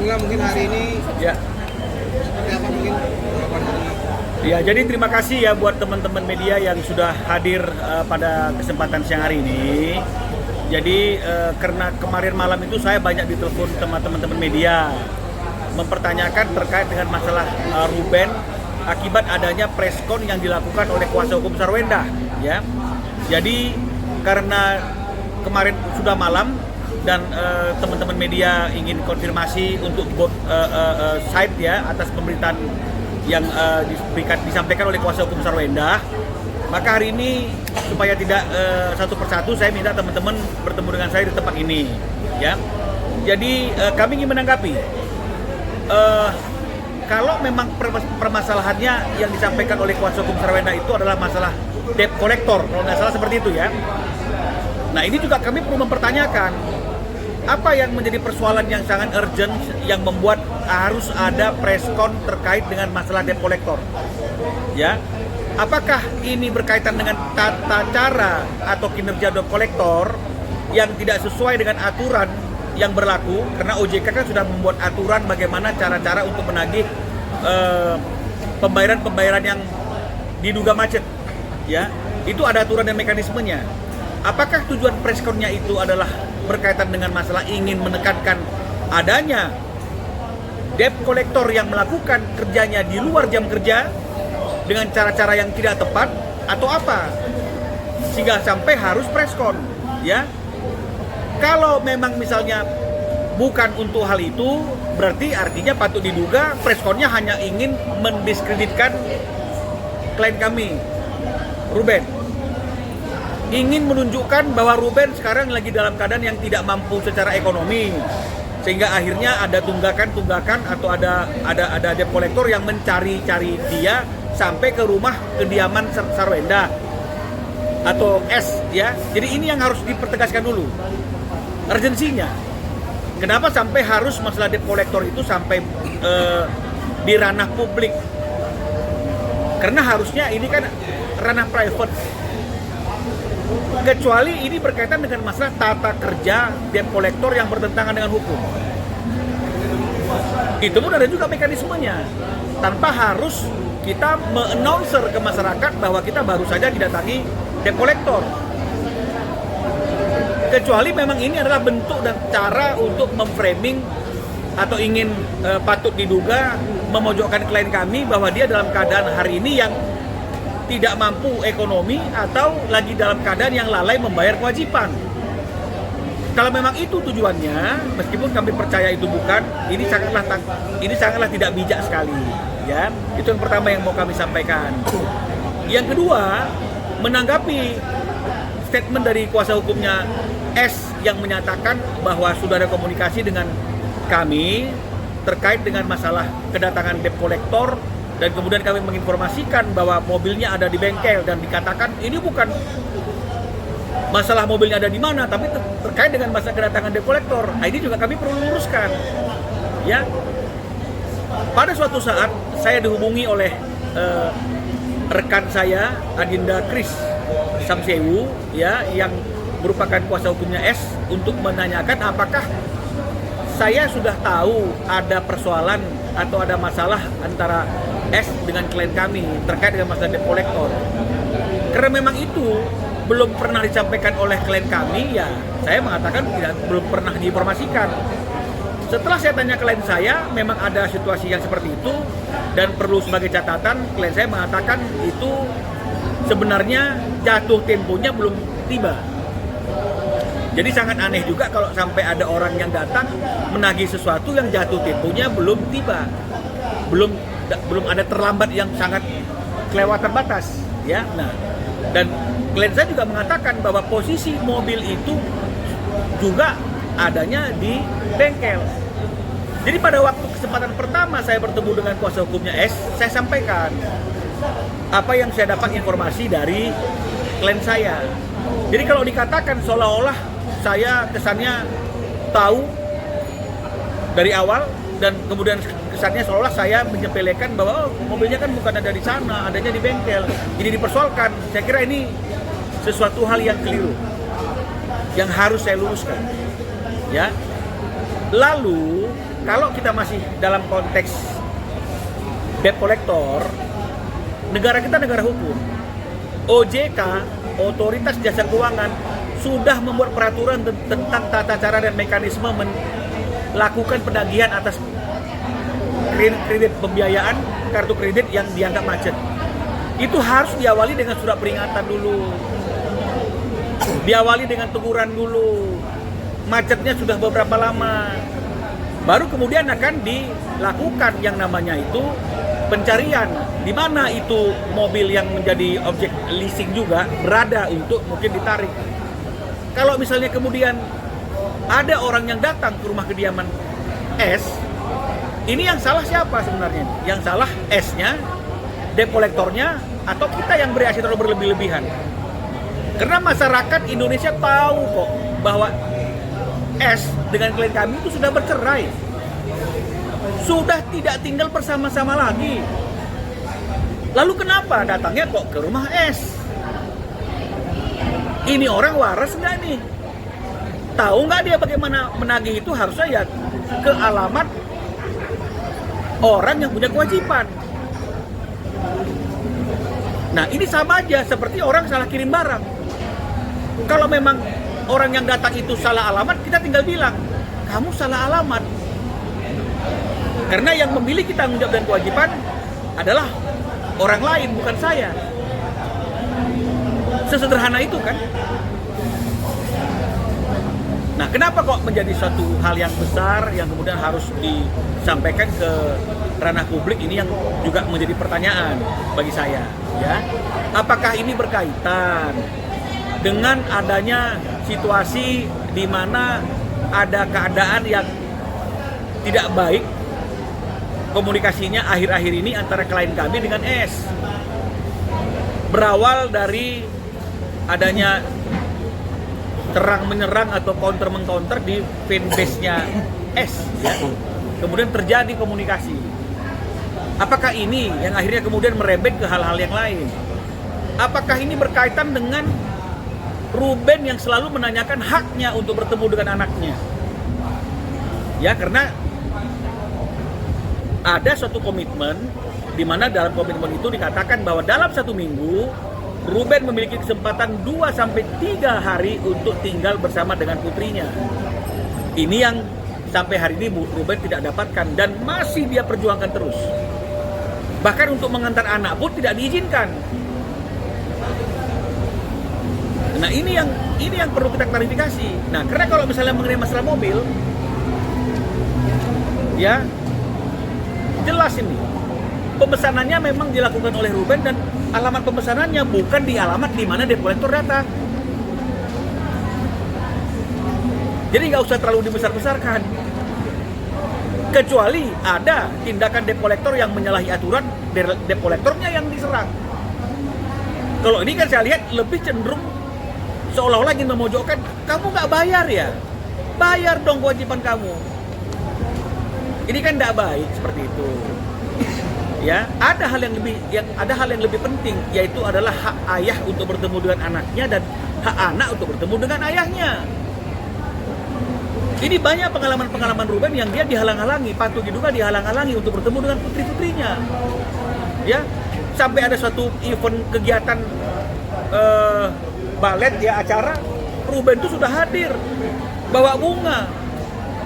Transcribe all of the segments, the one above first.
Enggak, mungkin hari ini Ya. seperti apa mungkin jawaban dari Ya, jadi terima kasih ya buat teman-teman media yang sudah hadir pada kesempatan siang hari ini. Jadi karena kemarin malam itu saya banyak ditelepon teman-teman media mempertanyakan terkait dengan masalah Ruben akibat adanya preskon yang dilakukan oleh kuasa hukum Sarwenda, ya. Jadi karena kemarin sudah malam dan teman-teman media ingin konfirmasi untuk both side ya atas pemberitaan yang disampaikan oleh kuasa hukum Sarwenda, maka hari ini supaya tidak satu persatu saya minta teman-teman bertemu dengan saya di tempat ini, ya. Jadi kami ingin menanggapi kalau memang permasalahannya yang disampaikan oleh kuasa hukum Sarwenda itu adalah masalah debt collector, kalau nggak salah seperti itu ya. Nah ini juga kami perlu mempertanyakan apa yang menjadi persoalan yang sangat urgent yang membuat harus ada preskon terkait dengan masalah debt collector, ya. Apakah ini berkaitan dengan tata cara atau kinerja debt collector yang tidak sesuai dengan aturan yang berlaku, karena OJK kan sudah membuat aturan bagaimana cara-cara untuk menagih pembayaran-pembayaran yang diduga macet, ya. Itu ada aturan dan mekanismenya. Apakah tujuan preskonnya itu adalah berkaitan dengan masalah ingin menekankan adanya debt collector yang melakukan kerjanya di luar jam kerja dengan cara-cara yang tidak tepat atau apa sehingga sampai harus preskon, ya. Kalau memang misalnya bukan untuk hal itu, berarti artinya patut diduga preskonnya hanya ingin mendiskreditkan klien kami, Ruben. Ingin menunjukkan bahwa Ruben sekarang lagi dalam keadaan yang tidak mampu secara ekonomi, sehingga akhirnya ada tunggakan atau ada debt collector yang mencari-cari dia sampai ke rumah kediaman Sarwenda atau S, ya. Jadi ini yang harus dipertegaskan dulu urgensinya. Kenapa sampai harus masalah debt collector itu sampai di ranah publik? Karena harusnya ini kan ranah private. Kecuali ini berkaitan dengan masalah tata kerja debt collector yang bertentangan dengan hukum. Itu pun ada juga mekanismenya. Tanpa harus kita me-announcer ke masyarakat bahwa kita baru saja didatangi debt collector. Kecuali memang ini adalah bentuk dan cara untuk memframing atau ingin patut diduga memojokkan klien kami bahwa dia dalam keadaan hari ini yang tidak mampu ekonomi atau lagi dalam keadaan yang lalai membayar kewajiban. Kalau memang itu tujuannya, meskipun kami percaya itu bukan, ini sangatlah tidak bijak sekali, ya. Itu yang pertama yang mau kami sampaikan. Yang kedua, menanggapi statement dari kuasa hukumnya S yang menyatakan bahwa sudah ada komunikasi dengan kami terkait dengan masalah kedatangan debt collector, dan kemudian kami menginformasikan bahwa mobilnya ada di bengkel dan dikatakan ini bukan masalah mobilnya ada di mana, tapi terkait dengan masalah kedatangan debt collector. Nah, ini juga kami perlu luruskan, ya. Pada suatu saat saya dihubungi oleh rekan saya Adinda Kris Samsewu, ya, yang merupakan kuasa hukumnya S, untuk menanyakan apakah saya sudah tahu ada persoalan atau ada masalah antara S dengan klien kami terkait dengan masalah debt collector. Karena memang itu belum pernah disampaikan oleh klien kami, ya saya mengatakan belum pernah diinformasikan. Setelah saya tanya klien saya, memang ada situasi yang seperti itu, dan perlu sebagai catatan, klien saya mengatakan itu sebenarnya jatuh temponya belum tiba. Jadi sangat aneh juga kalau sampai ada orang yang datang menagih sesuatu yang jatuh temponya belum tiba, belum ada terlambat yang sangat kelewatan batas, ya. Nah, dan klien saya juga mengatakan bahwa posisi mobil itu juga adanya di bengkel. Jadi pada waktu kesempatan pertama saya bertemu dengan kuasa hukumnya S, saya sampaikan apa yang saya dapat informasi dari klien saya. Jadi kalau dikatakan seolah-olah saya kesannya tahu dari awal, dan kemudian kesannya seolah saya menyepelekan bahwa mobilnya kan bukan ada di sana, adanya di bengkel. Jadi dipersoalkan. Saya kira ini sesuatu hal yang keliru yang harus saya luruskan, ya. Lalu kalau kita masih dalam konteks debt collector, negara kita negara hukum. OJK, Otoritas Jasa Keuangan, sudah membuat peraturan tentang tata cara dan mekanisme melakukan penagihan atas kredit pembiayaan kartu kredit yang dianggap macet. Itu harus diawali dengan surat peringatan dulu, diawali dengan teguran dulu, macetnya sudah beberapa lama, baru kemudian akan dilakukan yang namanya itu pencarian di mana itu mobil yang menjadi objek leasing juga berada untuk mungkin ditarik. Kalau misalnya kemudian ada orang yang datang ke rumah kediaman S, ini yang salah siapa sebenarnya? Yang salah S-nya, debt collector-nya, atau kita yang bereaksi terlalu berlebih-lebihan? Karena masyarakat Indonesia tahu kok bahwa S dengan klien kami itu sudah bercerai, sudah tidak tinggal bersama-sama lagi. Lalu kenapa datangnya kok ke rumah S? Ini orang waras nggak nih? Tahu nggak dia bagaimana menagih itu? Harusnya ya ke alamat orang yang punya kewajiban. Nah ini sama aja seperti orang salah kirim barang. Kalau memang orang yang datang itu salah alamat, kita tinggal bilang, kamu salah alamat. Karena yang memiliki tanggung jawab dan kewajiban adalah orang lain, bukan saya. Sesederhana itu kan. Nah, kenapa kok menjadi suatu hal yang besar yang kemudian harus disampaikan ke ranah publik? Ini yang juga menjadi pertanyaan bagi saya, ya. Apakah ini berkaitan dengan adanya situasi di mana ada keadaan yang tidak baik komunikasinya akhir-akhir ini antara klien kami dengan S? Berawal dari adanya terang menyerang atau counter mengcounter di fanbase-nya S, ya. Kemudian terjadi komunikasi. Apakah ini yang akhirnya kemudian merembet ke hal-hal yang lain? Apakah ini berkaitan dengan Ruben yang selalu menanyakan haknya untuk bertemu dengan anaknya? Ya, karena ada suatu komitmen di mana dalam komitmen itu dikatakan bahwa dalam 1 minggu Ruben memiliki kesempatan 2-3 hari untuk tinggal bersama dengan putrinya. Ini yang sampai hari ini Ruben tidak dapatkan dan masih dia perjuangkan terus. Bahkan untuk mengantar anak pun tidak diizinkan. Nah ini yang perlu kita klarifikasi. Nah karena kalau misalnya mengenai masalah mobil, ya jelas ini pemesanannya memang dilakukan oleh Ruben dan alamat pemesanannya bukan di alamat di mana debt collector datang. Jadi nggak usah terlalu dibesar-besarkan. Kecuali ada tindakan debt collector yang menyalahi aturan, debt collectornya yang diserang. Kalau ini kan saya lihat lebih cenderung seolah-olah ingin memojokkan, kamu nggak bayar ya? Bayar dong kewajiban kamu. Ini kan tidak baik seperti itu. Ya, ada hal yang lebih penting, yaitu adalah hak ayah untuk bertemu dengan anaknya dan hak anak untuk bertemu dengan ayahnya. Ini banyak pengalaman-pengalaman Ruben yang dia dihalang-halangi, patut diduga dihalang-halangi untuk bertemu dengan putri-putrinya. Ya, sampai ada suatu event kegiatan balet ya, acara, Ruben itu sudah hadir bawa bunga,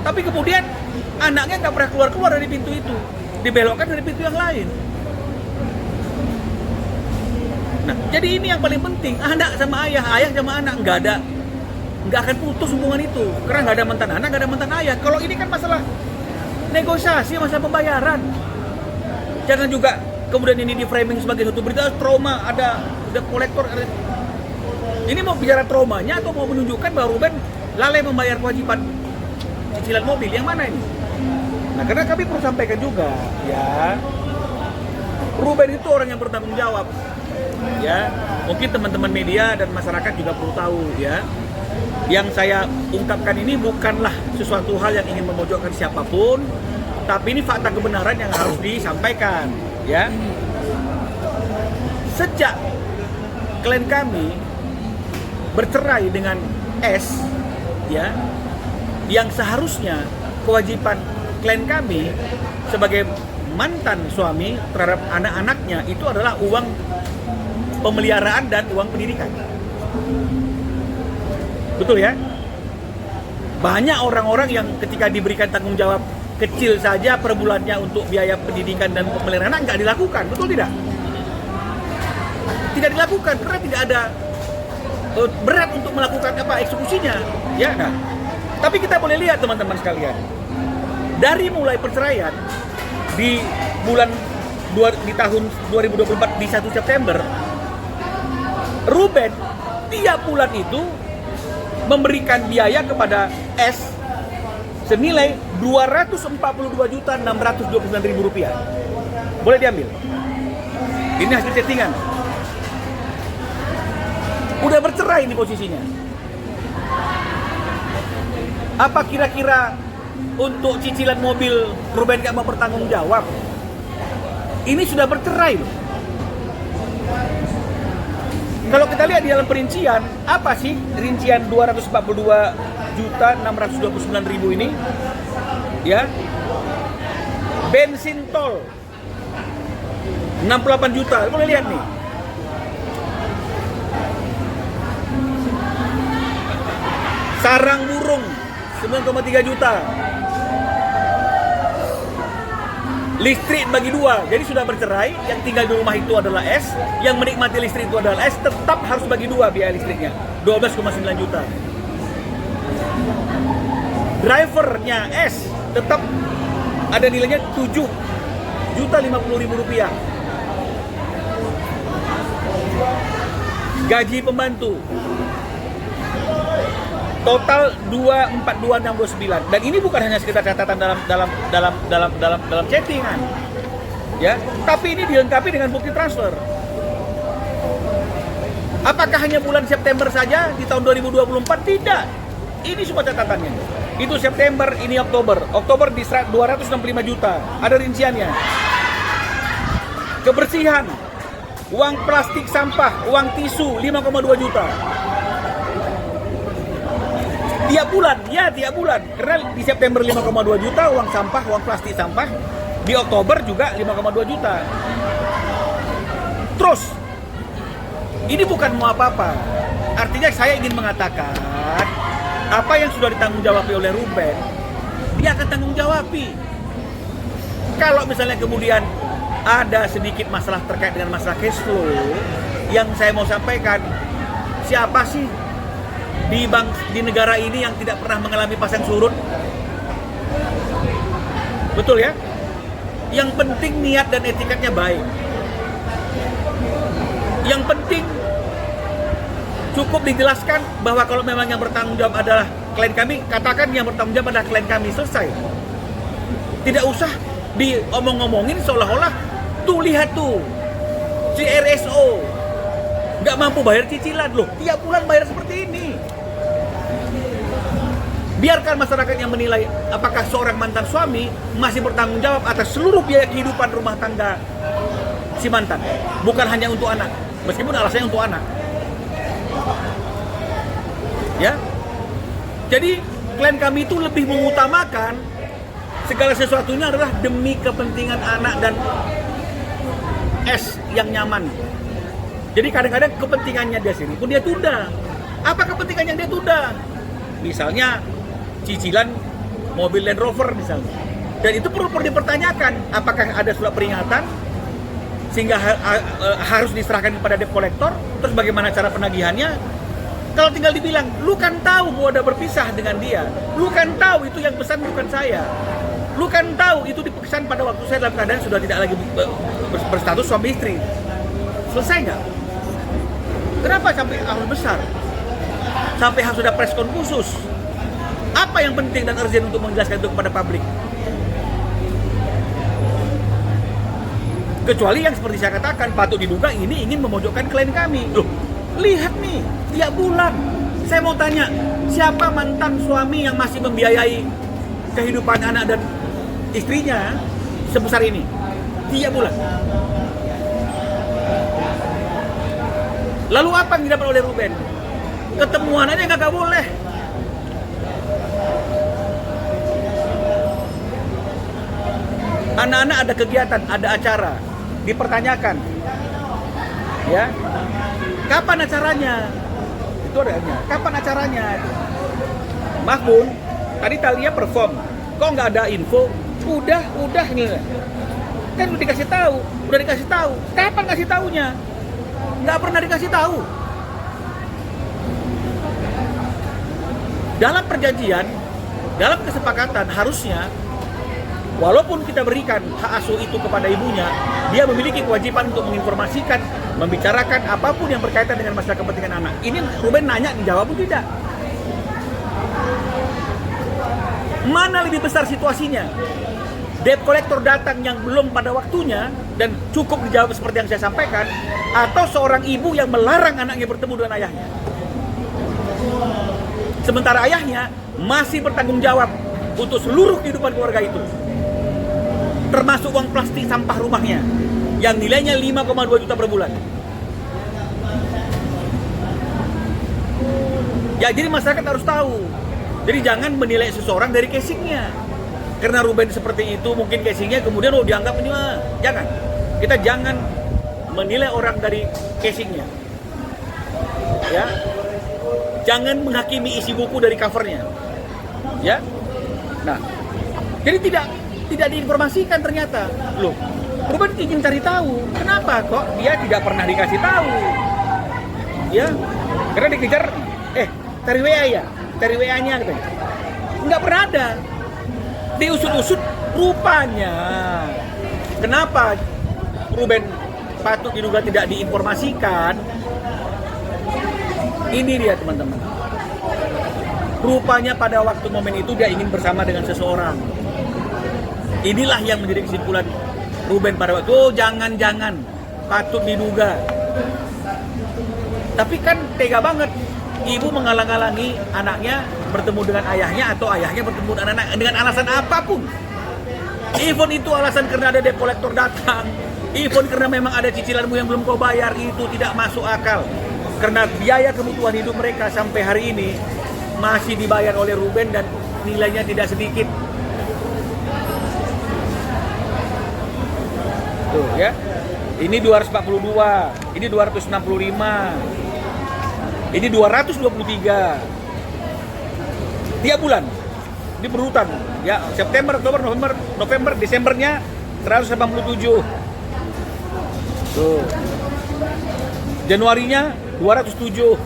tapi kemudian anaknya nggak pernah keluar dari pintu itu, dibelokkan dari pintu yang lain. Nah, jadi ini yang paling penting, anak sama ayah, ayah sama anak nggak akan putus hubungan itu, karena nggak ada mantan anak, nggak ada mantan ayah. Kalau ini kan masalah negosiasi, masalah pembayaran. Jangan juga kemudian ini di framing sebagai suatu berita trauma, ada kolektor. Ini mau bicara traumanya atau mau menunjukkan bahwa Ruben lalai membayar kewajiban cicilan mobil? Yang mana ini? Nah, karena kami perlu sampaikan juga, ya, Ruben itu orang yang bertanggung jawab, ya. Mungkin teman-teman media dan masyarakat juga perlu tahu, ya. Yang saya ungkapkan ini bukanlah sesuatu hal yang ingin memojokkan siapapun, tapi ini fakta kebenaran yang harus disampaikan, ya. Sejak klien kami bercerai dengan S, ya, yang seharusnya kewajiban klien kami sebagai mantan suami terhadap anak-anaknya itu adalah uang pemeliharaan dan uang pendidikan. Betul ya? Banyak orang-orang yang ketika diberikan tanggung jawab kecil saja per bulannya untuk biaya pendidikan dan pemeliharaan anak nggak dilakukan, betul tidak? Tidak dilakukan karena tidak ada berat untuk melakukan eksekusinya, ya. Nah, tapi kita boleh lihat teman-teman sekalian, dari mulai perceraian di tahun 2024 di 1 September, Ruben tiap bulan itu memberikan biaya kepada S senilai Rp242.629.000. Boleh diambil. Ini hasil chattingan. Udah bercerai ini posisinya. Apa kira-kira untuk cicilan mobil Ruben gak mau bertanggung jawab? Ini sudah bercerai loh. Kalau kita lihat di dalam perincian, apa sih rincian 242.629.000 ini? Ya. Bensin tol 68 juta. Boleh lihat nih. Sarang burung 9,3 juta. Listrik bagi dua, jadi sudah bercerai, yang tinggal di rumah itu adalah S, yang menikmati listrik itu adalah S, tetap harus bagi dua biaya listriknya, 12,9 juta. Drivernya S tetap ada nilainya 7.050.000 rupiah. Gaji pembantu total 242.629, dan ini bukan hanya sekedar catatan dalam chattingan, ya, tapi ini dilengkapi dengan bukti transfer. Apakah hanya bulan September saja di tahun 2024? Tidak. Ini semua catatannya. Itu September, ini Oktober. Oktober di 265 juta. Ada rinciannya. Kebersihan, uang plastik sampah, uang tisu 5,2 juta. Tiap bulan, ya tiap bulan. Karena di September 5,2 juta uang sampah, uang plastik sampah. Di Oktober juga 5,2 juta. Terus, ini bukan mau apa-apa. Artinya saya ingin mengatakan, apa yang sudah ditanggung jawabi oleh Ruben, dia akan tanggung jawabi. Kalau misalnya kemudian ada sedikit masalah terkait dengan masalah cash flow, yang saya mau sampaikan, siapa sih di negara ini yang tidak pernah mengalami pasang surut? Betul ya? Yang penting niat dan etikanya baik. Yang penting cukup dijelaskan bahwa kalau memang yang bertanggung jawab adalah klien kami, katakan yang bertanggung jawab adalah klien kami, selesai. Tidak usah diomong-ngomongin seolah-olah tuh lihat tuh si RSO nggak mampu bayar cicilan loh, tiap bulan bayar seperti ini. Biarkan masyarakat yang menilai apakah seorang mantan suami masih bertanggung jawab atas seluruh biaya kehidupan rumah tangga si mantan, bukan hanya untuk anak, meskipun alasannya untuk anak. Ya, jadi klien kami itu lebih mengutamakan segala sesuatunya adalah demi kepentingan anak dan S yang nyaman. Jadi kadang-kadang kepentingannya dia sendiri pun dia tunda. Apa kepentingannya dia tunda? Misalnya cicilan mobil Land Rover misalnya. Dan itu perlu dipertanyakan, apakah ada surat peringatan sehingga harus diserahkan kepada debt collector? Terus bagaimana cara penagihannya? Kalau tinggal dibilang, lu kan tahu gua udah berpisah dengan dia, lu kan tahu itu yang pesan bukan saya, lu kan tahu itu dipesan pada waktu saya dalam keadaan sudah tidak lagi berstatus suami istri. Selesai nggak? Kenapa sampai harus besar? Sampai harus ada preskon khusus? Apa yang penting dan urgent untuk menjelaskan itu kepada publik? Kecuali yang seperti saya katakan, patut diduga ini ingin memojokkan klien kami. Loh, lihat nih, tiap bulan. Saya mau tanya, siapa mantan suami yang masih membiayai kehidupan anak dan istrinya sebesar ini? Tiap bulan. Lalu apa yang didapat oleh Ruben? Ketemuan aja nggak boleh. Anak-anak ada kegiatan, ada acara, dipertanyakan. Ya. Kapan acaranya? Itu adanya. Kapan acaranya? Mas Bun, tadi Thalia perform. Kok nggak ada info? Udah nih. Kan udah dikasih tahu. Kapan kasih taunya? Nggak pernah dikasih tahu. Dalam perjanjian, dalam kesepakatan harusnya, walaupun kita berikan hak asuh itu kepada ibunya, dia memiliki kewajiban untuk menginformasikan, membicarakan apapun yang berkaitan dengan masalah kepentingan anak. Ini Ruben nanya, dijawab pun tidak. Mana lebih besar situasinya? Debt collector datang yang belum pada waktunya dan cukup dijawab seperti yang saya sampaikan, atau seorang ibu yang melarang anaknya bertemu dengan ayahnya. Sementara ayahnya masih bertanggung jawab untuk seluruh kehidupan keluarga itu. Termasuk uang plastik sampah rumahnya yang nilainya 5,2 juta per bulan. Ya, jadi masyarakat harus tahu. Jadi jangan menilai seseorang dari casingnya. Karena Ruben seperti itu, mungkin casingnya kemudian dianggap ini mah. Jangan. Kita jangan menilai orang dari casingnya. Ya. Jangan menghakimi isi buku dari covernya. Ya. Nah, jadi tidak diinformasikan ternyata. Loh, Ruben ingin cari tahu, kenapa kok dia tidak pernah dikasih tahu? Ya, karena dikejar, cari WA ya, cari WA-nya katanya. Nggak pernah ada. Diusut-usut rupanya. Kenapa Ruben patut diduga tidak diinformasikan? Ini dia teman-teman. Rupanya pada waktu momen itu dia ingin bersama dengan seseorang. Inilah yang menjadi kesimpulan Ruben pada waktu. Oh, jangan-jangan patut diduga. Tapi kan tega banget. Ibu menghalang-halangi anaknya bertemu dengan ayahnya atau ayahnya bertemu dengan anak dengan alasan apapun. Even itu alasan karena ada debt collector datang. Even karena memang ada cicilanmu yang belum kau bayar, itu tidak masuk akal. Karena biaya kebutuhan hidup mereka sampai hari ini masih dibayar oleh Ruben dan nilainya tidak sedikit. Tuh ya. Ini 242, ini 265. Ini 223. Tiap bulan. Ini berurutan. Ya, September, Oktober, November, Desembernya 187. Tuh. Januarinya 207.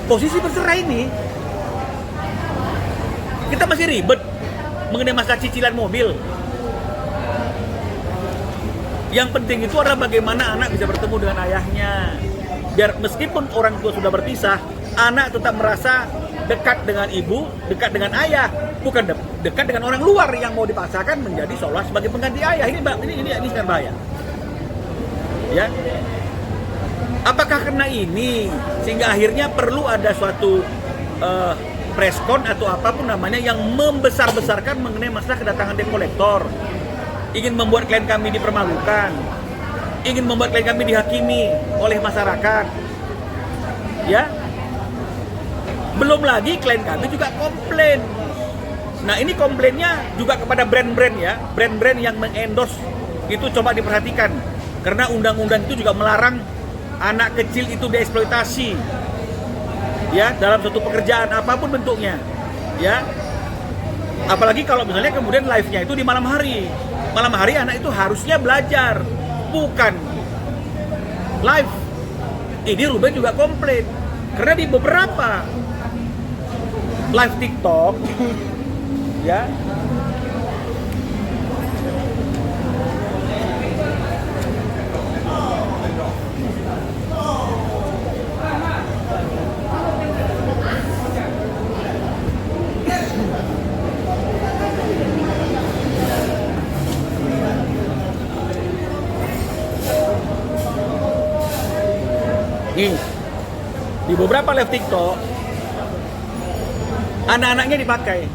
Posisi bercerai ini kita masih ribet mengenai masalah cicilan mobil. Yang penting itu adalah bagaimana anak bisa bertemu dengan ayahnya. Biar meskipun orang tua sudah berpisah, anak tetap merasa dekat dengan ibu, dekat dengan ayah, bukan dekat dengan orang luar yang mau dipaksakan menjadi seolah sebagai pengganti ayah. Ini sangat bahaya. Ya. Apakah karena ini sehingga akhirnya perlu ada suatu preskon atau apapun namanya yang membesar-besarkan mengenai masalah kedatangan debt collector, ingin membuat klien kami dipermalukan, ingin membuat klien kami dihakimi oleh masyarakat, ya. Belum lagi klien kami juga komplain. Nah, ini komplainnya juga kepada brand-brand ya, brand-brand yang mengendorse itu coba diperhatikan, karena undang-undang itu juga melarang anak kecil itu dieksploitasi, ya, dalam suatu pekerjaan apapun bentuknya, ya. Apalagi kalau misalnya kemudian live-nya itu di malam hari. Malam hari anak itu harusnya belajar, bukan live. Ini Ruben juga komplain karena di beberapa live TikTok, ya, di beberapa live TikTok anak-anaknya dipakai.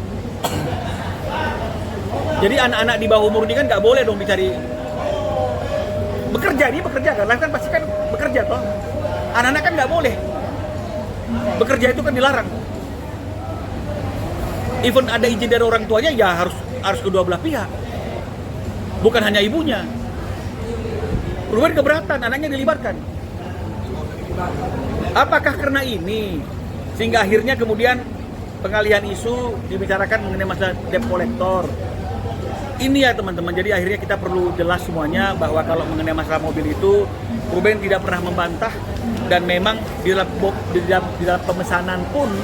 Jadi anak-anak di bawah umur ini kan nggak boleh dong dicari bekerja. Dia bekerja kan, live kan pasti kan bekerja toh. Anak-anak kan nggak boleh bekerja, itu kan dilarang. Even ada izin dari orang tuanya ya harus kedua belah pihak. bukan hanya ibunya. Ruben keberatan, anaknya dilibatkan. Apakah karena ini sehingga akhirnya kemudian pengalihan isu dibicarakan mengenai masalah debt collector? Ini ya teman-teman, jadi akhirnya kita perlu jelas semuanya bahwa kalau mengenai masalah mobil itu Ruben tidak pernah membantah, dan memang di dalam pemesanan pun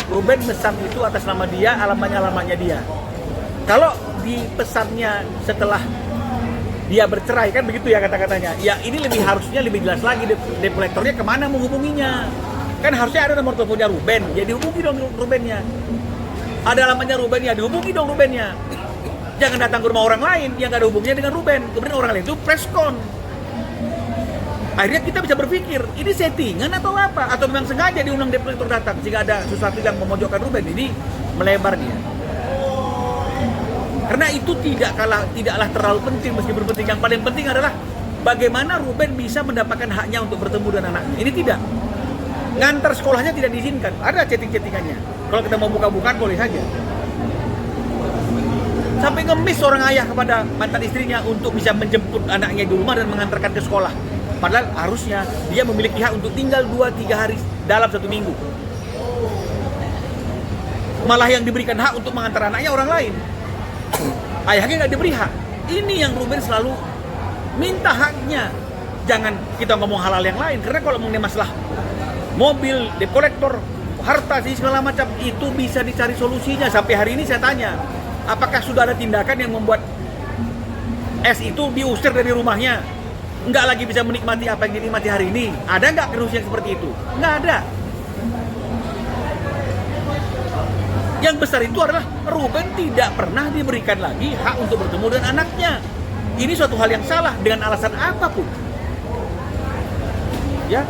Ruben pesan itu atas nama dia, alamatnya dia. Kalau di pesannya setelah dia bercerai kan begitu ya kata-katanya, ya ini harusnya lebih jelas lagi debt collectornya kemana menghubunginya. Kan harusnya ada nomor teleponnya Ruben, ya dihubungi dong Rubennya. Ada alamatnya Ruben, ya dihubungi dong Rubennya. Jangan datang ke rumah orang lain yang gak ada hubungannya dengan Ruben, kemudian orang lain itu preskon. Akhirnya kita bisa berpikir, ini settingan atau apa? Atau memang sengaja diundang debt collector datang sehingga ada sesuatu yang memojokkan Ruben. Ini melebar dia. Karena itu tidaklah terlalu penting meskipun penting. Yang paling penting adalah bagaimana Ruben bisa mendapatkan haknya untuk bertemu dengan anaknya. Ini tidak. Ngantar sekolahnya tidak diizinkan. Ada chatting-chattingannya. Kalau kita mau buka-bukaan boleh saja. Sampai ngemis seorang ayah kepada mantan istrinya untuk bisa menjemput anaknya di rumah dan mengantarkan ke sekolah. Padahal harusnya dia memiliki hak untuk tinggal 2-3 hari dalam 1 minggu. Malah yang diberikan hak untuk mengantar anaknya orang lain. Ayahnya nggak diberi hak. Ini yang Ruben selalu minta haknya. Jangan kita ngomong hal-hal yang lain. Karena kalau mengenai masalah mobil, debt collector, harta, segala macam, itu bisa dicari solusinya. Sampai hari ini saya tanya, apakah sudah ada tindakan yang membuat S itu diusir dari rumahnya? Nggak lagi bisa menikmati apa yang dinikmati hari ini? Ada nggak kerusuhan seperti itu? Nggak ada. Yang besar itu adalah Ruben tidak pernah diberikan lagi hak untuk bertemu dengan anaknya. Ini suatu hal yang salah dengan alasan apapun. Ya,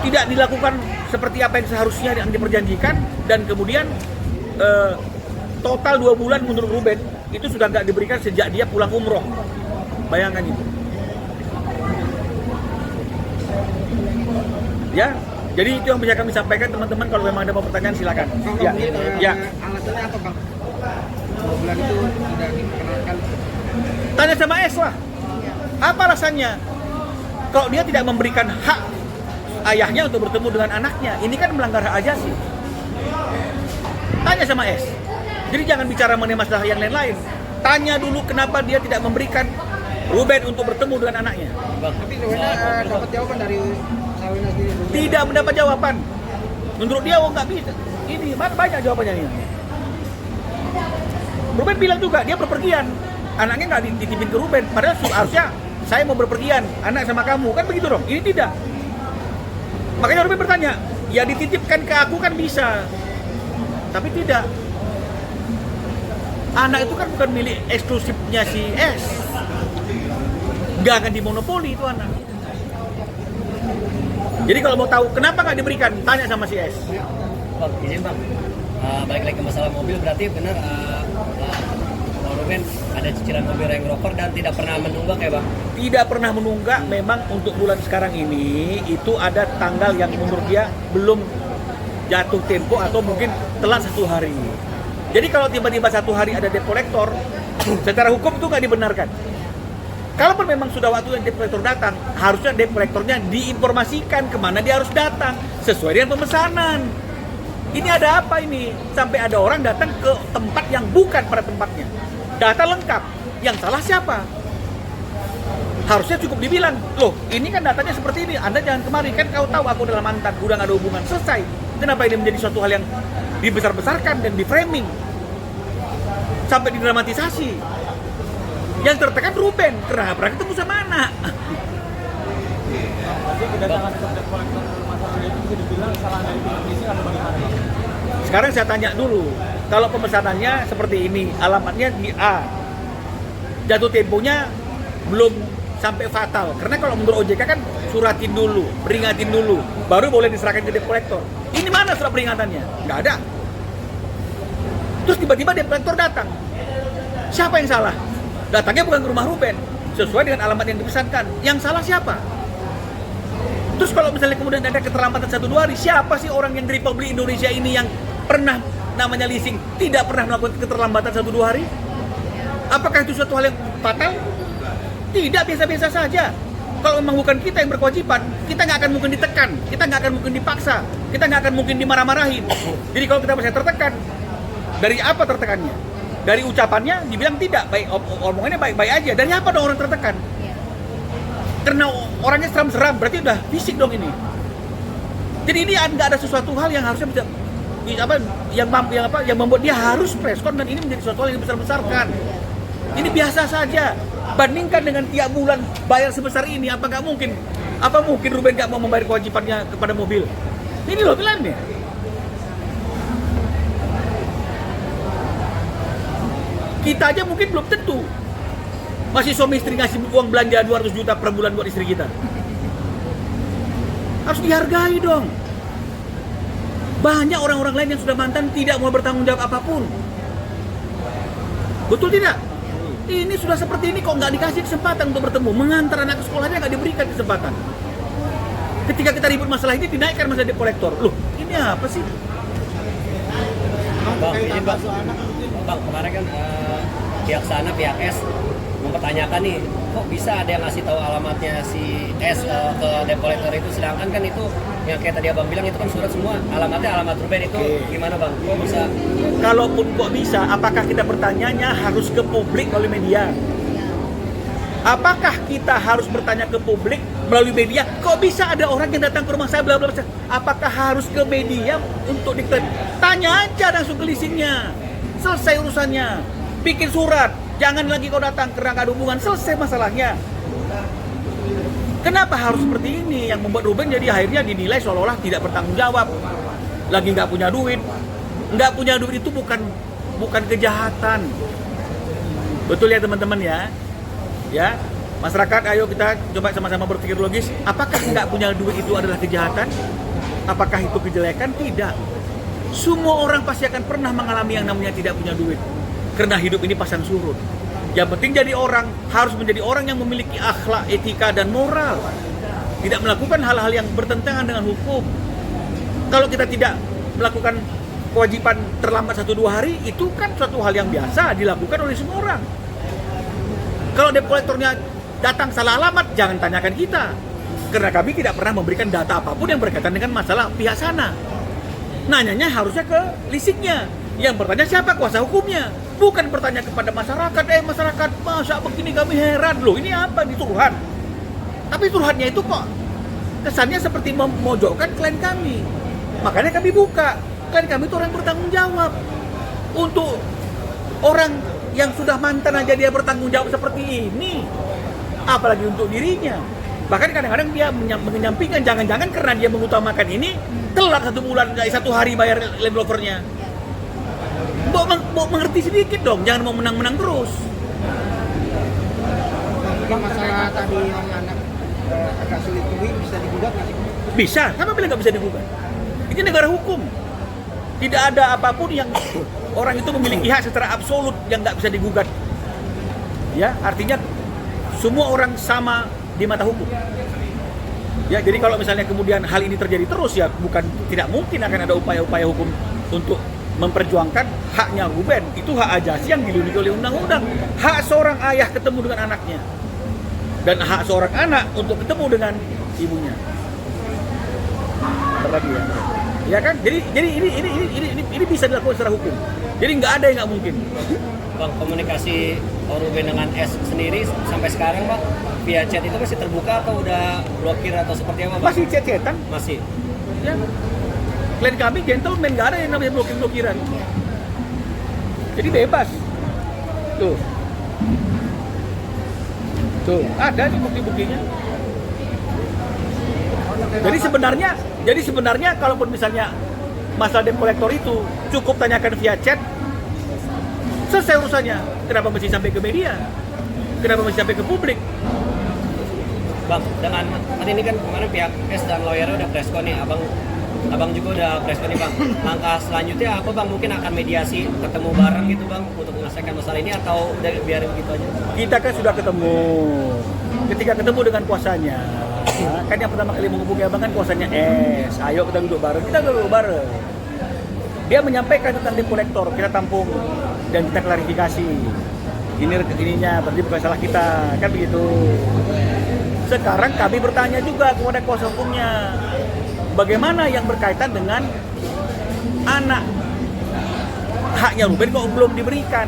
tidak dilakukan seperti apa yang seharusnya yang diperjanjikan, dan kemudian total 2 bulan menurut Ruben itu sudah nggak diberikan sejak dia pulang umroh. Bayangkan itu. Ya, jadi itu yang bisa kami sampaikan teman-teman. Kalau memang ada mau pertanyaan silakan. Ya, ya. Alasannya apa Bang? 2 bulan itu tidak diperkenalkan. Tanya sama S lah. Apa alasannya? Kalau dia tidak memberikan hak ayahnya untuk bertemu dengan anaknya, ini kan melanggar hak ajasi. Tanya sama S. Jadi jangan bicara mengenai masalah yang lain-lain. Tanya dulu kenapa dia tidak memberikan Ruben untuk bertemu dengan anaknya. Tapi Rubennya dapat jawaban dari Sawina sendiri. Tidak mendapat jawaban. Menurut dia, oh nggak bisa. Ini banyak jawabannya ini. Ruben bilang juga dia berpergian. Anaknya nggak dititipin ke Ruben. Padahal harusnya saya mau berpergian, anak sama kamu. Kan begitu dong. Ini tidak. Makanya Ruben bertanya, ya dititipkan ke aku kan bisa. Tapi tidak. Anak itu kan bukan milik eksklusifnya si S. Gak akan dimonopoli itu anak. Jadi kalau mau tahu kenapa nggak diberikan, tanya sama si S. Bang, izin Bang, balik lagi ke masalah mobil, berarti benar Ruben ada cicilan mobil Range Rover dan tidak pernah menunggak ya Bang? Tidak pernah menunggak. Memang untuk bulan sekarang ini itu ada tanggal yang menurut dia belum jatuh tempo atau mungkin telat 1 hari. Jadi kalau tiba-tiba 1 hari ada debt collector, secara hukum itu nggak dibenarkan. Kalaupun memang sudah waktu debt collector datang, harusnya debt collectornya diinformasikan kemana dia harus datang sesuai dengan pemesanan. Ini ada apa ini? Sampai ada orang datang ke tempat yang bukan pada tempatnya. Data lengkap. Yang salah siapa? Harusnya cukup dibilang, loh ini kan datanya seperti ini, Anda jangan kemari, kan kau tahu aku adalah mantan, udah gak ada hubungan, selesai. Kenapa ini menjadi suatu hal yang dibesar-besarkan dan di-framing? Sampai didramatisasi. Yang tertekan Ruben, kenapa pernah ketemu sama anak? Sekarang saya tanya dulu, kalau pemesanannya seperti ini, alamatnya di A, jatuh temponya belum sampai fatal. Karena kalau menurut OJK kan suratin dulu, peringatin dulu, baru boleh diserahkan ke debt collector. Ini mana surat peringatannya? Nggak ada. Terus tiba-tiba debt collector datang. Siapa yang salah? Datangnya bukan ke rumah Ruben, sesuai dengan alamat yang dipesankan. Yang salah siapa? Terus kalau misalnya kemudian ada keterlambatan 1-2 hari, siapa sih orang yang dari Republik Indonesia ini yang pernah namanya leasing tidak pernah melakukan keterlambatan 1-2 hari? Apakah itu suatu hal yang fatal? Tidak, biasa-biasa saja. Kalau memang bukan kita yang berkewajiban, kita nggak akan mungkin ditekan, kita nggak akan mungkin dipaksa, kita nggak akan mungkin dimarah-marahin. Jadi kalau kita masih tertekan, dari apa tertekannya? Dari ucapannya dibilang tidak, baik omongannya baik-baik aja. Dari apa dong orang tertekan? Karena orangnya seram-seram, berarti udah fisik dong ini. Jadi ini nggak ada sesuatu hal yang harusnya bisa yang membuat dia harus preskon, dan ini menjadi sesuatu hal yang besar-besarkan. Ini biasa saja. Bandingkan dengan tiap bulan bayar sebesar ini, apa nggak mungkin? Apa mungkin Ruben nggak mau membayar kewajibannya kepada mobil? Ini loh pilihannya. Kita aja mungkin belum tentu. Masih suami istri ngasih uang belanja 200 juta per bulan buat istri kita. Harus dihargai dong. Banyak orang-orang lain yang sudah mantan tidak mau bertanggung jawab apapun. Betul tidak? Ini sudah seperti ini kok nggak dikasih kesempatan untuk bertemu. Mengantar anak ke sekolahnya nggak diberikan kesempatan. Ketika kita ribut masalah ini dinaikkan masalah debt collector. Loh, ini apa sih? Bang, ini bang, kemarin kan pihak sana, pihak S mempertanyakan nih, kok bisa ada yang ngasih tahu alamatnya si S ke debt collector itu, sedangkan kan itu yang kayak tadi abang bilang itu kan surat semua, alamatnya alamat Ruben itu. Gimana bang? Kok bisa? Kalaupun kok bisa, apakah kita bertanyanya harus ke publik melalui media? Apakah kita harus bertanya ke publik melalui media? Kok bisa ada orang yang datang ke rumah saya bla bla bla? Apakah harus ke media untuk tanya aja langsung ke leasingnya. Selesai urusannya. Bikin surat. Jangan lagi kau datang karena nggak ada hubungan. Selesai masalahnya. Kenapa harus seperti ini? Yang membuat Ruben jadi akhirnya dinilai seolah-olah tidak bertanggung jawab. Lagi nggak punya duit. Nggak punya duit itu bukan kejahatan. Betul ya teman-teman ya? Ya, masyarakat, ayo kita coba sama-sama berpikir logis. Apakah nggak punya duit itu adalah kejahatan? Apakah itu kejelekan? Tidak. Semua orang pasti akan pernah mengalami yang namanya tidak punya duit. Karena hidup ini pasang surut. Yang penting jadi orang, harus menjadi orang yang memiliki akhlak, etika, dan moral. Tidak melakukan hal-hal yang bertentangan dengan hukum. Kalau kita tidak melakukan kewajiban terlambat 1-2 hari, itu kan suatu hal yang biasa dilakukan oleh semua orang. Kalau debt collectornya datang salah alamat, jangan tanyakan kita. Karena kami tidak pernah memberikan data apapun yang berkaitan dengan masalah pihak sana. Nanyanya harusnya ke leasingnya. Yang bertanya siapa? Kuasa hukumnya. Bukan bertanya kepada masyarakat. Masyarakat, masa begini kami heran. Loh, ini apa? Ini tuduhan. Tapi tuduhannya itu kok kesannya seperti memojokkan klien kami. Makanya kami buka. Klien kami itu orang bertanggung jawab. Untuk orang yang sudah mantan aja dia bertanggung jawab seperti ini, apalagi untuk dirinya. Bahkan kadang-kadang dia menyampingkan, jangan-jangan karena dia mengutamakan ini, telat 1 bulan, 1 hari bayar Land Rovernya. Mau mengerti sedikit dong, jangan mau menang-menang terus. Bang, masalah tadi yang anak agak sulit bisa digugat nggak sih? Bisa, kenapa bilang nggak bisa digugat? Ini negara hukum. Tidak ada apapun yang orang itu memiliki hak secara absolut yang nggak bisa digugat. Ya, artinya semua orang sama di mata hukum. Ya, jadi kalau misalnya kemudian hal ini terjadi terus, ya tidak mungkin akan ada upaya-upaya hukum untuk memperjuangkan haknya Ruben. Itu hak ajasi yang dilindungi oleh undang-undang. Hak seorang ayah ketemu dengan anaknya, dan hak seorang anak untuk ketemu dengan ibunya. Terlagi ya. Ya kan? Jadi ini bisa dilakukan secara hukum. Jadi nggak ada yang nggak mungkin. Bang, komunikasi Ruben dengan S sendiri sampai sekarang, Bang, via chat itu masih terbuka atau udah blokir atau seperti apa, Bang? Masih chat-chatan? Masih. Ya. Klien kami gentleman, nggak ada yang namanya blokir-blokiran. Jadi bebas. Tuh. Tuh, ada nih bukti-buktinya. Jadi sebenarnya kalaupun misalnya masalah debt collector itu cukup tanyakan via chat, selesai urusannya. Kenapa mesti sampai ke media? Kenapa mesti sampai ke publik? Bang, dengan kan ini kan kemarin pihak S dan lawyernya udah preskon nih, abang juga udah preskon nih, Bang. Langkah selanjutnya apa, Bang? Mungkin akan mediasi, ketemu bareng gitu, Bang, untuk menyelesaikan masalah ini, atau udah biarin begitu aja? Kita kan sudah ketemu. Ketika ketemu dengan kuasanya, kan yang pertama kali menghubungi abang kan kuasanya S. Ayo kita duduk bareng, Dia menyampaikan tentang debt collector, kita tampung dan kita klarifikasi. ininya berarti bukan salah kita, kan begitu. Sekarang kami bertanya juga kepada kuasa hukumnya, bagaimana yang berkaitan dengan anak, haknya Ruben kok belum diberikan.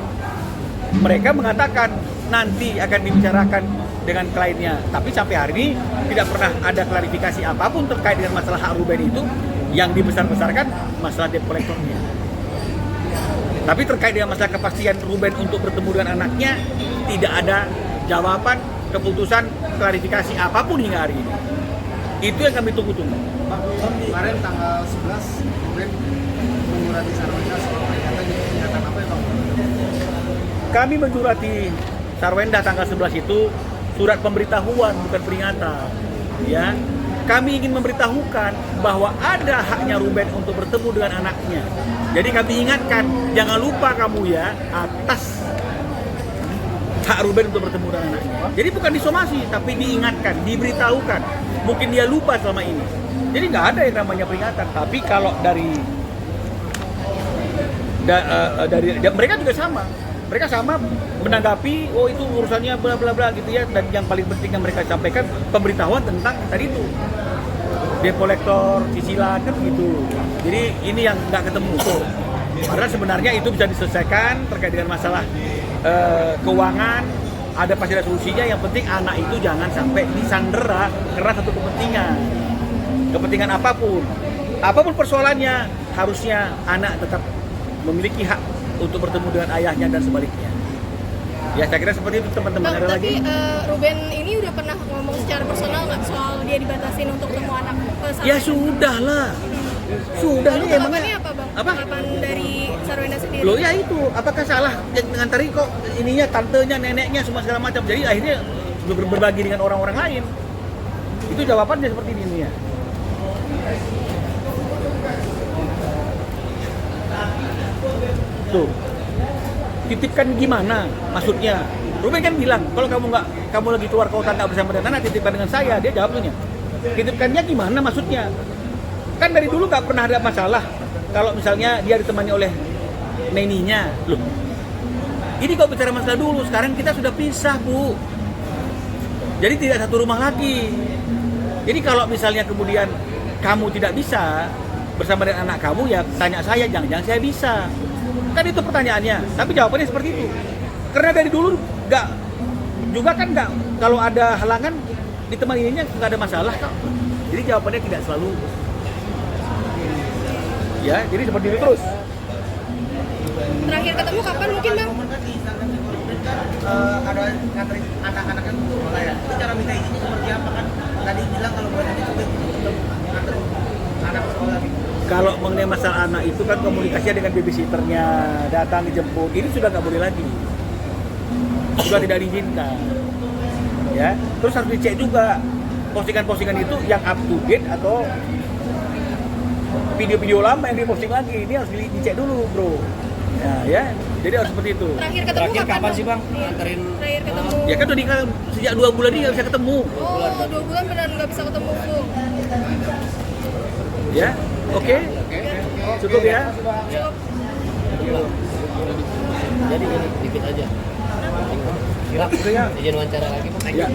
Mereka mengatakan nanti akan dibicarakan dengan kliennya, tapi sampai hari ini tidak pernah ada klarifikasi apapun terkait dengan masalah hak Ruben itu. Yang dibesar-besarkan masalah debt collector-nya. Tapi terkait dengan masalah kepastian Ruben untuk bertemu dengan anaknya, tidak ada jawaban, keputusan, klarifikasi apapun hingga hari ini. Itu yang kami tunggu-tunggu. Pak, kemarin tanggal 11 Ruben menyurati Sarwenda soal peringatan apa ya Bang? Kami menjurati Sarwenda tanggal 11 itu surat pemberitahuan, bukan peringatan. Ya, kami ingin memberitahukan bahwa ada haknya Ruben untuk bertemu dengan anaknya. Jadi kami ingatkan, jangan lupa kamu ya atas hak Ruben untuk bertemu dengan anaknya. Jadi bukan disomasi, tapi diingatkan, diberitahukan. Mungkin dia lupa selama ini. Jadi nggak ada yang namanya peringatan. Tapi kalau dari mereka juga sama. Mereka sama menanggapi, oh itu urusannya bla bla bla gitu ya. Dan yang paling penting yang mereka sampaikan pemberitahuan tentang tadi itu debt collector, cicilan kan gitu. Jadi ini yang nggak ketemu. Karena sebenarnya itu bisa diselesaikan terkait dengan masalah keuangan. Ada pasti ada solusinya. Yang penting anak itu jangan sampai disandera karena satu kepentingan apapun persoalannya, harusnya anak tetap memiliki hak untuk bertemu dengan ayahnya dan sebaliknya. Ya saya kira seperti itu teman-teman. Ada tapi lagi? Ruben ini udah pernah ngomong secara personal nggak soal dia dibatasin untuk ketemu anak? Ya sudah lah. Sudah Lalu nih tanggapannya apa Bang? Apa? Tanggapan dari Sarwenda sendiri? Loh ya itu, apakah salah dengan tadi kok ininya tantenya, neneknya semua segala macam. Jadi akhirnya berbagi dengan orang-orang lain. Itu jawabannya seperti ini ya. Tuh, titipkan gimana maksudnya? Ruben kan bilang kalau kamu lagi keluar kota nggak bersama dengan anak, titipkan dengan saya. Dia jawabnya, titipkannya gimana maksudnya? Kan dari dulu nggak pernah ada masalah kalau misalnya dia ditemani oleh neninya. Loh, ini kok bicara masalah dulu. Sekarang kita sudah pisah, Bu. Jadi tidak satu rumah lagi. Jadi kalau misalnya kemudian kamu tidak bisa bersama dengan anak kamu, ya tanya saya, jangan saya bisa. Kan itu pertanyaannya, tapi jawabannya seperti itu. Karena dari dulu nggak kalau ada halangan ditemaninya nggak ada masalah kok. Jadi jawabannya tidak selalu. Ya, jadi seperti itu terus. Terakhir ketemu kapan mungkin Bang? Ada nganterin anak-anaknya ke sekolah ya. Itu cara minta izinnya seperti apa kan? Tadi bilang kalau buat nanti untuk nganterin anak ke sekolah gitu. Kalau mengenai masalah anak itu kan komunikasinya dengan babysitternya, datang dijemput, ini sudah nggak boleh lagi, sudah tidak diizinkan, ya. Terus harus dicek juga postingan-postingan itu yang up to date atau video-video lama yang diposting lagi, ini harus dicek dulu, bro. Ya, jadi harus seperti itu. Terakhir ketemu kapan sih Bang? Iya. Nganterin Terakhir ketemu. Ya kan udah nikah sejak 2 bulan ini nggak bisa ketemu, Oh, 2 bulan benar nggak bisa ketemu Bung. ya. Oke. Cukup ya. Cukup. Jadi dikit aja. Bang, izin wawancara lagi Bang. Ya.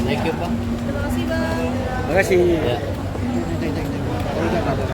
Thank you Bang. Terima kasih Bang. Terima kasih. Ya.